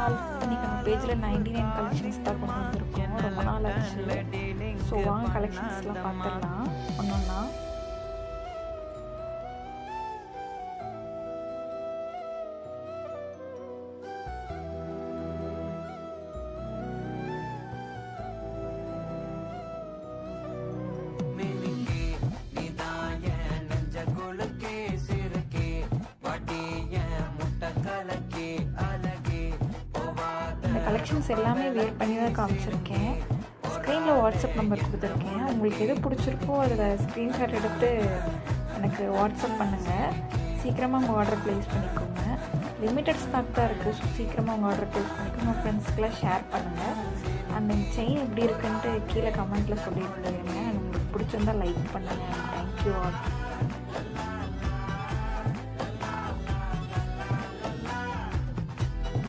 நாள் இன்றைக்கி நம்ம பேஜில் 99 கலெக்ஷன்ஸ் தான் கொண்டு வந்திருக்கோம். ரொம்ப நாள் ஆச்சு. ஸோ வாங்க கலெக்ஷன்ஸ்லாம் பார்த்துடலாம் ஒன்றா. கலெக்ஷன்ஸ் எல்லாமே வேர் பண்ணி தான் காமிச்சிருக்கேன். ஸ்க்ரீனில் வாட்ஸ்அப் நம்பர் கொடுத்துருக்கேன். உங்களுக்கு எது பிடிச்சிருக்கோ அதில் ஸ்க்ரீன்ஷாட் எடுத்து எனக்கு வாட்ஸ்அப் பண்ணுங்கள். சீக்கிரமாக உங்கள் ஆர்டர் ப்ளேஸ் பண்ணிக்கோங்க. லிமிட்டட் ஸ்டாக் தான் இருக்குது. ஸோ சீக்கிரமாக உங்கள் ஆர்டர் ப்ளேஸ் பண்ணிக்கோங்க. உங்கள் ஃப்ரெண்ட்ஸ்க்கெலாம் ஷேர் பண்ணுங்கள். அந்த செயின் எப்படி இருக்குன்ட்டு கீழே கமெண்ட்டில் சொல்லிட்டு போயிருங்க. உங்களுக்கு பிடிச்சிருந்தால் லைக் பண்ணுங்கள். Thank you all.